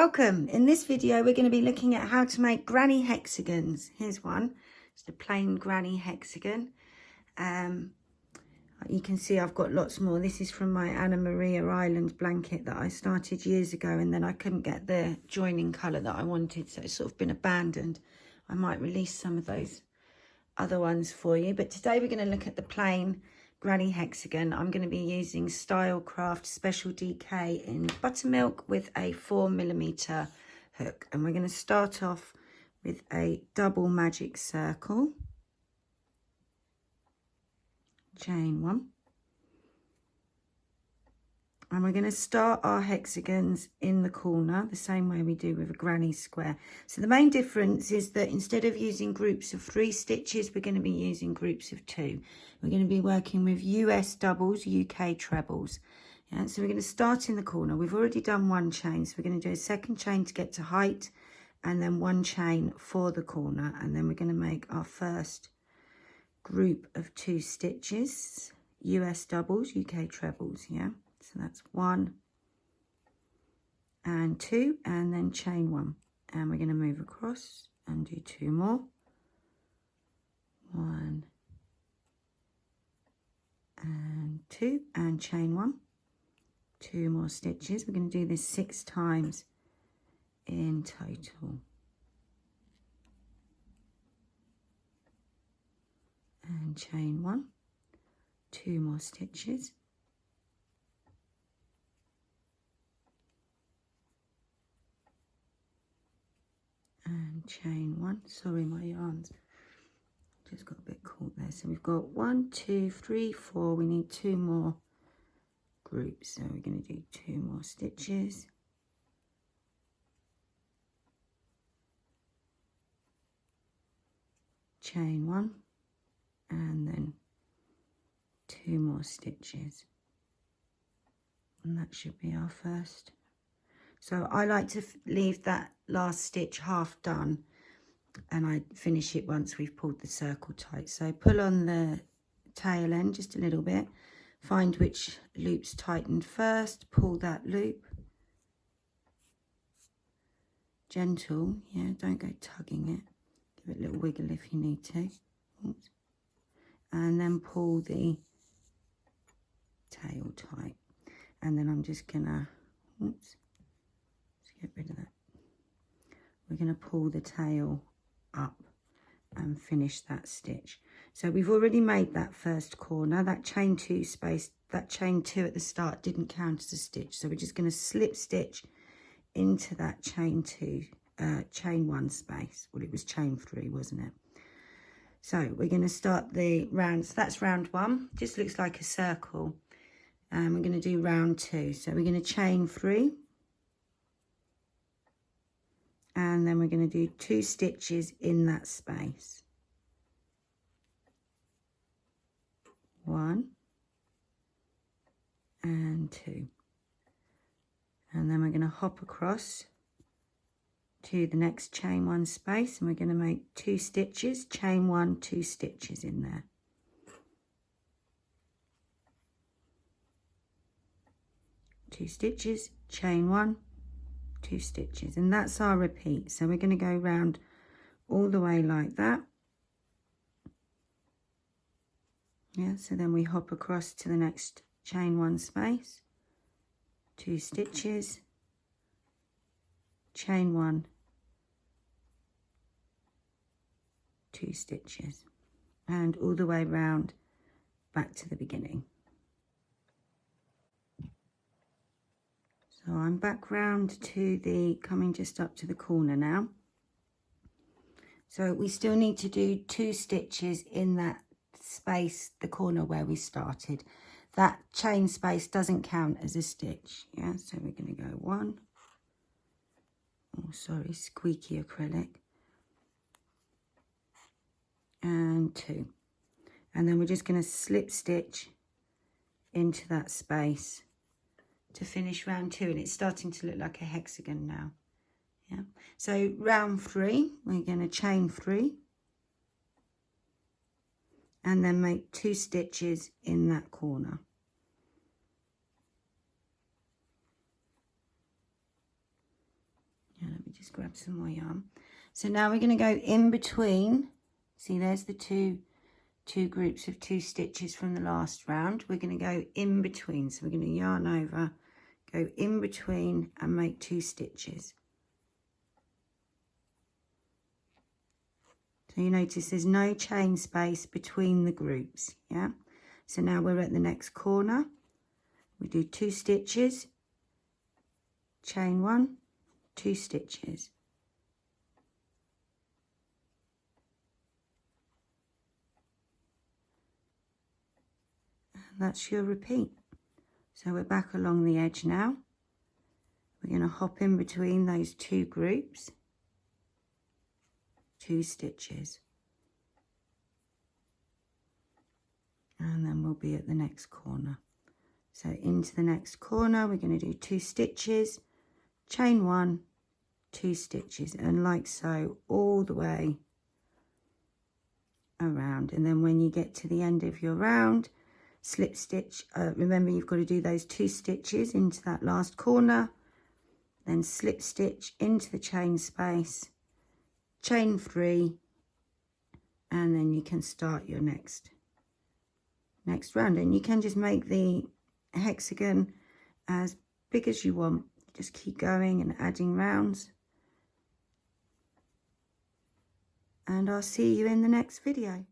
Welcome. In this video we're going to be looking at how to make granny hexagons. Here's one, just a plain granny hexagon. You can see I've got lots more. This is from my Anna Maria Island blanket that I started years ago, and then I couldn't get the joining colour that I wanted, so it's sort of been abandoned. I might release some of those other ones for you, but today we're going to look at the plain granny hexagon. I'm going to be using Stylecraft Special DK in buttermilk with a 4mm hook, and we're going to start off with a double magic circle, chain one, and we're going to start our hexagons in the corner the same way we do with a granny square. So the main difference is that instead of using groups of 3 stitches, we're going to be using groups of 2. We're going to be working with US doubles, UK trebles. Yeah, so we're going to start in the corner. We've already done one chain, so we're going to do a second chain to get to height, and then one chain for the corner, and then we're going to make our first group of 2 stitches, US doubles, UK trebles. Yeah, so that's 1 and 2, and then chain 1, and we're going to move across and do 2 more, 1 and 2, and chain 1, 2 more stitches. We're going to do this 6 times in total, and chain 1, 2 more stitches, and chain 1. Sorry, my yarns just got a bit caught there. So we've got 1, 2, 3, 4. We need 2 more groups, so we're going to do 2 more stitches, chain 1, and then 2 more stitches, and that should be our first. So I like to leave that last stitch half done, and I finish it once we've pulled the circle tight. So pull on the tail end just a little bit, find which loop's tightened first, pull that loop, gentle, yeah, don't go tugging it, give it a little wiggle if you need to. Oops. And then pull the tail tight, and then I'm just gonna, oops, let's get rid of that. We're gonna pull the tail up and finish that stitch. So we've already made that first corner. That chain 2 space, that chain 2 at the start didn't count as a stitch, so we're just going to slip stitch into that chain 1 space. Well, it was chain 3, wasn't it? So we're going to start the round. So that's round 1, just looks like a circle, and we're going to do round 2. So we're going to chain 3, and then we're going to do 2 stitches in that space, 1 and 2, and then we're going to hop across to the next chain 1 space, and we're going to make 2 stitches, chain 1, 2 stitches in there, two stitches, chain 1, 2 stitches, and that's our repeat. So we're going to go round all the way like that. Yeah, so then we hop across to the next chain 1 space, 2 stitches, chain 1, 2 stitches, and all the way round back to the beginning. So I'm back round to the, coming just up to the corner now. So we still need to do 2 stitches in that space, the corner where we started. That chain space doesn't count as a stitch. Yeah, so we're going to go 1, oh sorry, squeaky acrylic, and 2, and then we're just going to slip stitch into that space to finish round 2, and it's starting to look like a hexagon now. Yeah, so round 3 we're going to chain 3 and then make 2 stitches in that corner, me just grab some more yarn. So now we're going to go in between. See, there's the two groups of 2 stitches from the last round. We're going to go in between. So we're going to yarn over, go in between and make 2 stitches. So you notice there's no chain space between the groups, yeah? So now we're at the next corner. We do 2 stitches, chain 1, 2 stitches. And that's your repeat. So we're back along the edge now. We're going to hop in between those 2 groups, 2 stitches. And then we'll be at the next corner. So into the next corner, we're going to do 2 stitches, chain 1, 2 stitches, and like so all the way around. And then when you get to the end of your round, slip stitch. Remember, you've got to do those 2 stitches into that last corner, then slip stitch into the chain space, chain 3, and then you can start your next round. And you can just make the hexagon as big as you want. Just keep going and adding rounds, and I'll see you in the next video.